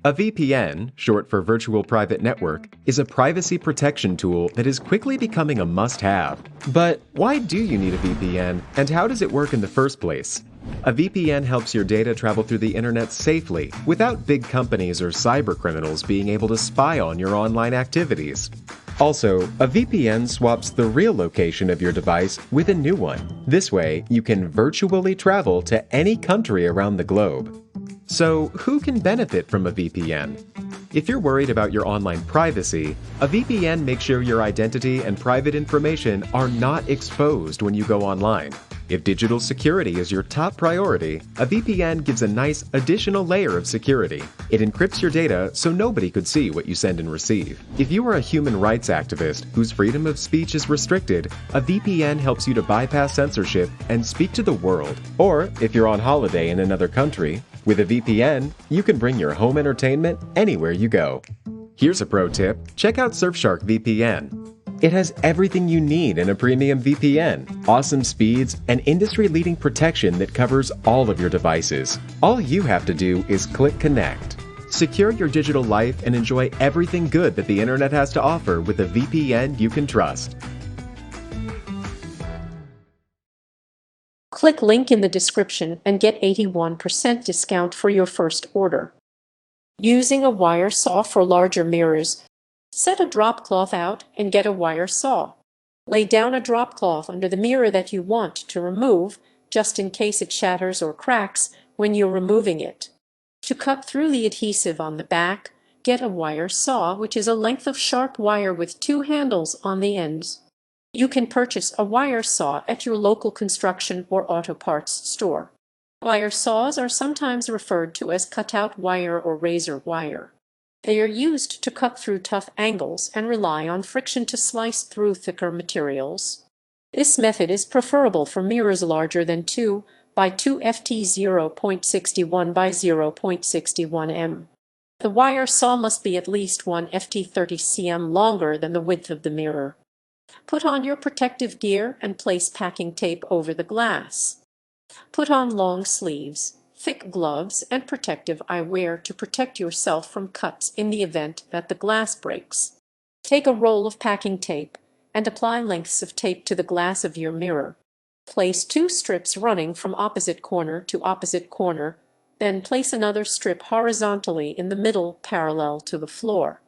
A VPN, short for Virtual Private Network, is a privacy protection tool that is quickly becoming a must-have. But why do you need a VPN, and how does it work in the first place? A VPN helps your data travel through the internet safely, without big companies or cybercriminals being able to spy on your online activities. Also, a VPN swaps the real location of your device with a new one. This way, you can virtually travel to any country around the globe. So, who can benefit from a VPN? If you're worried about your online privacy, a VPN makes sure your identity and private information are not exposed when you go online. If digital security is your top priority, a VPN gives a nice additional layer of security. It encrypts your data so nobody could see what you send and receive. If you are a human rights activist whose freedom of speech is restricted, a VPN helps you to bypass censorship and speak to the world. Or, if you're on holiday in another country, with a VPN, you can bring your home entertainment anywhere you go. Here's a pro tip: check out Surfshark VPN. It has everything you need in a premium VPN, awesome speeds, and industry-leading protection that covers all of your devices. All you have to do is click connect. Secure your digital life and enjoy everything good that the internet has to offer with a VPN you can trust. Click link in the description and get 81% discount for your first order. Using a wire saw for larger mirrors. Set a drop cloth out and get a wire saw. Lay down a drop cloth under the mirror that you want to remove, just in case it shatters or cracks when you're removing it. To cut through the adhesive on the back, get a wire saw, which is a length of sharp wire with two handles on the ends. You can purchase a wire saw at your local construction or auto parts store. Wire saws are sometimes referred to as cutout wire or razor wire. They are used to cut through tough angles and rely on friction to slice through thicker materials. This method is preferable for mirrors larger than 2 by 2 ft 0.61 by 0.61 m. The wire saw must be at least 1 ft 30 cm longer than the width of the mirror. Put on your protective gear and place packing tape over the glass. Put on long sleeves, thick gloves, and protective eyewear to protect yourself from cuts in the event that the glass breaks. Take a roll of packing tape and apply lengths of tape to the glass of your mirror. Place 2 strips running from opposite corner to opposite corner, then place another strip horizontally in the middle parallel to the floor.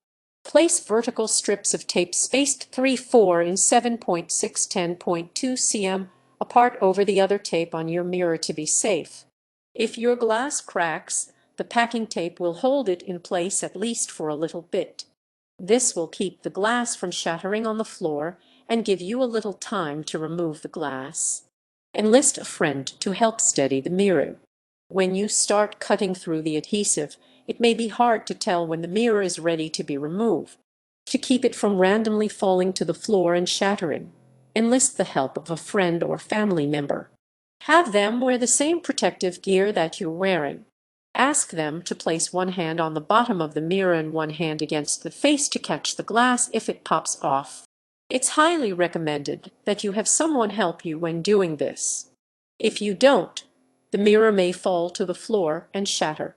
Place vertical strips of tape spaced 3/4 in 7.6-10.2 cm apart over the other tape on your mirror to be safe. If your glass cracks, the packing tape will hold it in place at least for a little bit. This will keep the glass from shattering on the floor and give you a little time to remove the glass. Enlist a friend to help steady the mirror. When you start cutting through the adhesive, it may be hard to tell when the mirror is ready to be removed. To keep it from randomly falling to the floor and shattering, enlist the help of a friend or family member. Have them wear the same protective gear that you're wearing. Ask them to place one hand on the bottom of the mirror and one hand against the face to catch the glass if it pops off. It's highly recommended that you have someone help you when doing this. If you don't, the mirror may fall to the floor and shatter.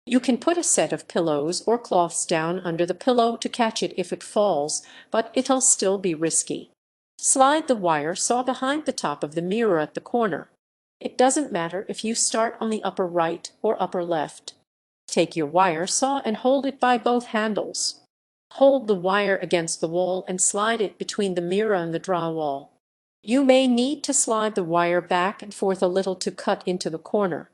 You can put a set of pillows or cloths down under the pillow to catch it if it falls, but it'll still be risky. Slide the wire saw behind the top of the mirror at the corner. It doesn't matter if you start on the upper right or upper left. Take your wire saw and hold it by both handles. Hold the wire against the wall and slide it between the mirror and the drywall. You may need to slide the wire back and forth a little to cut into the corner.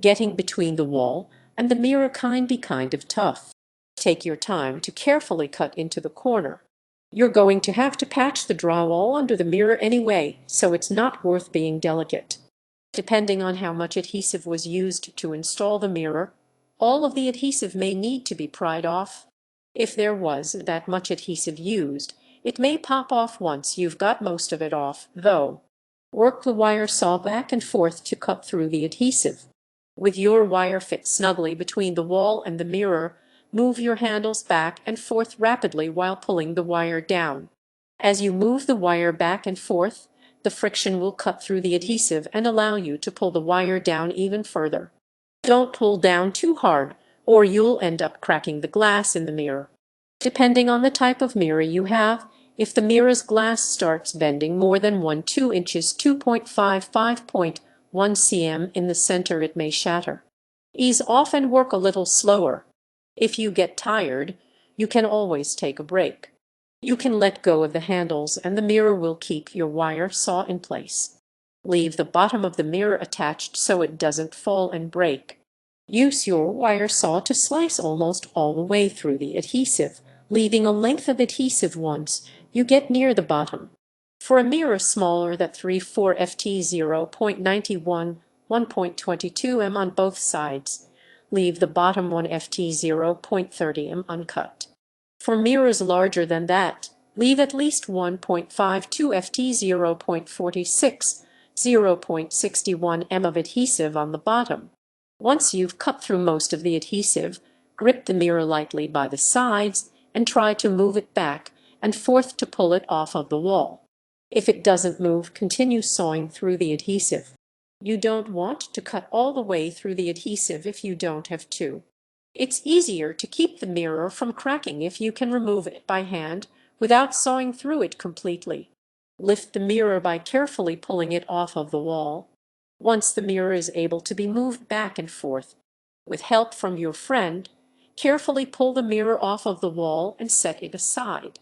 Getting between the wall and the mirror can be kind of tough. Take your time to carefully cut into the corner. You're going to have to patch the drywall under the mirror anyway, so it's not worth being delicate. Depending on how much adhesive was used to install the mirror, all of the adhesive may need to be pried off. If there was that much adhesive used, it may pop off once you've got most of it off, though. Work the wire saw back and forth to cut through the adhesive. With your wire fit snugly between the wall and the mirror, move your handles back and forth rapidly while pulling the wire down. As you move the wire back and forth, the friction will cut through the adhesive and allow you to pull the wire down even further. Don't pull down too hard, or you'll end up cracking the glass in the mirror. Depending on the type of mirror you have, if the mirror's glass starts bending more than 2 inches 2.55.1 cm in the center, it may shatter. Ease off and work a little slower. If you get tired, you can always take a break. You can let go of the handles and the mirror will keep your wire saw in place. Leave the bottom of the mirror attached so it doesn't fall and break. Use your wire saw to slice almost all the way through the adhesive, leaving a length of adhesive once you get near the bottom. For a mirror smaller than 3/4 ft 0.91, 1.22 m on both sides, leave the bottom 1 ft 0.30 m uncut. For mirrors larger than that, leave at least 1.52 ft 0.46, 0.61 m of adhesive on the bottom. Once you've cut through most of the adhesive, grip the mirror lightly by the sides and try to move it back and forth to pull it off of the wall. If it doesn't move, continue sawing through the adhesive. You don't want to cut all the way through the adhesive if you don't have to. It's easier to keep the mirror from cracking if you can remove it by hand without sawing through it completely. Lift the mirror by carefully pulling it off of the wall. Once the mirror is able to be moved back and forth, with help from your friend, carefully pull the mirror off of the wall and set it aside.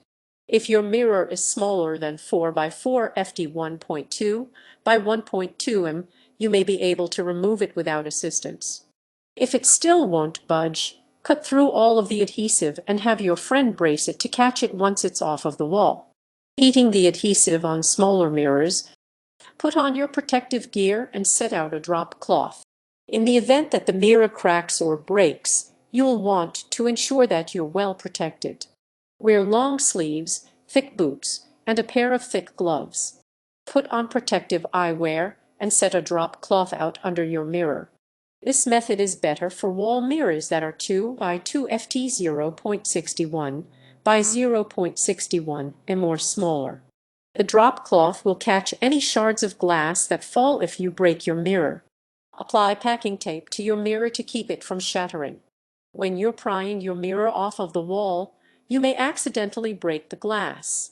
If your mirror is smaller than 4x4 ft 1.2 by 1.2 m, you may be able to remove it without assistance. If it still won't budge, cut through all of the adhesive and have your friend brace it to catch it once it's off of the wall. Heating the adhesive on smaller mirrors, put on your protective gear and set out a drop cloth. In the event that the mirror cracks or breaks, you'll want to ensure that you're well protected. Wear long sleeves, thick boots, and a pair of thick gloves. Put on protective eyewear and set a drop cloth out under your mirror. This method is better for wall mirrors that are 2 by 2 ft 0.61 by 0.61 m or smaller. The drop cloth will catch any shards of glass that fall if you break your mirror. Apply packing tape to your mirror to keep it from shattering. When you're prying your mirror off of the wall, you may accidentally break the glass.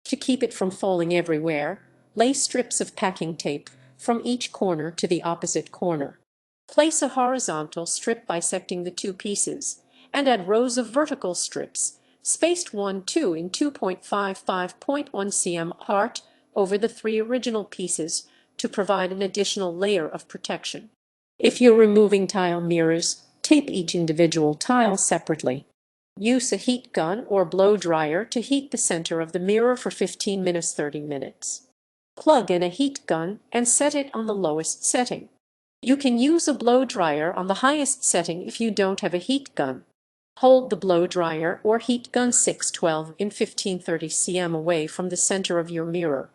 To keep it from falling everywhere, lay strips of packing tape from each corner to the opposite corner. Place a horizontal strip bisecting the two pieces, and add rows of vertical strips, spaced 1-2 in 2.55.1 cm apart over the 3 original pieces to provide an additional layer of protection. If you're removing tile mirrors, tape each individual tile separately. Use a heat gun or blow dryer to heat the center of the mirror for 15 minutes 30 minutes. Plug in a heat gun and set it on the lowest setting. You can use a blow dryer on the highest setting if you don't have a heat gun. Hold the blow dryer or heat gun 612 in 15-30 cm away from the center of your mirror.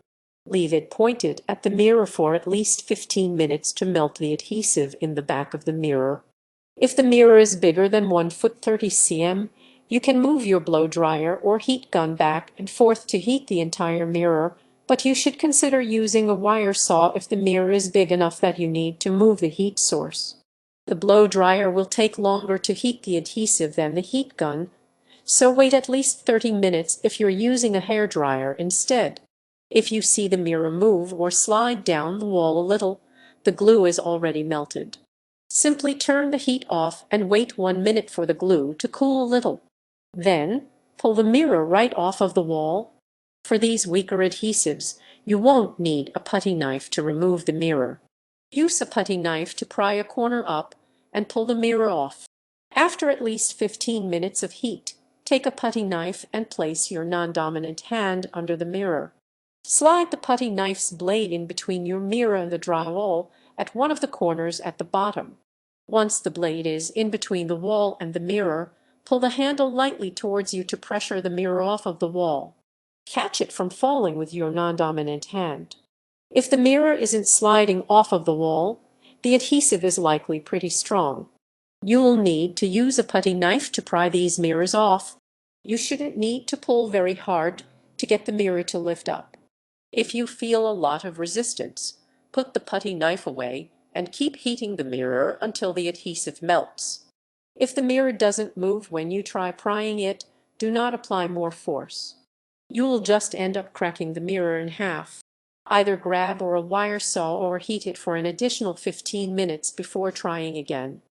Leave it pointed at the mirror for at least 15 minutes to melt the adhesive in the back of the mirror. If the mirror is bigger than 1 foot 30 cm, you can move your blow dryer or heat gun back and forth to heat the entire mirror, but you should consider using a wire saw if the mirror is big enough that you need to move the heat source. The blow dryer will take longer to heat the adhesive than the heat gun, so wait at least 30 minutes if you're using a hair dryer instead. If you see the mirror move or slide down the wall a little, the glue is already melted. Simply turn the heat off and wait 1 minute for the glue to cool a little. Then, pull the mirror right off of the wall. For these weaker adhesives, you won't need a putty knife to remove the mirror. Use a putty knife to pry a corner up and pull the mirror off. After at least 15 minutes of heat, take a putty knife and place your non-dominant hand under the mirror. Slide the putty knife's blade in between your mirror and the drywall at one of the corners at the bottom. Once the blade is in between the wall and the mirror, pull the handle lightly towards you to pressure the mirror off of the wall. Catch it from falling with your non-dominant hand. If the mirror isn't sliding off of the wall, the adhesive is likely pretty strong. You'll need to use a putty knife to pry these mirrors off. You shouldn't need to pull very hard to get the mirror to lift up. If you feel a lot of resistance, put the putty knife away and keep heating the mirror until the adhesive melts. If the mirror doesn't move when you try prying it, do not apply more force. You will just end up cracking the mirror in half. Either grab or a wire saw or heat it for an additional 15 minutes before trying again.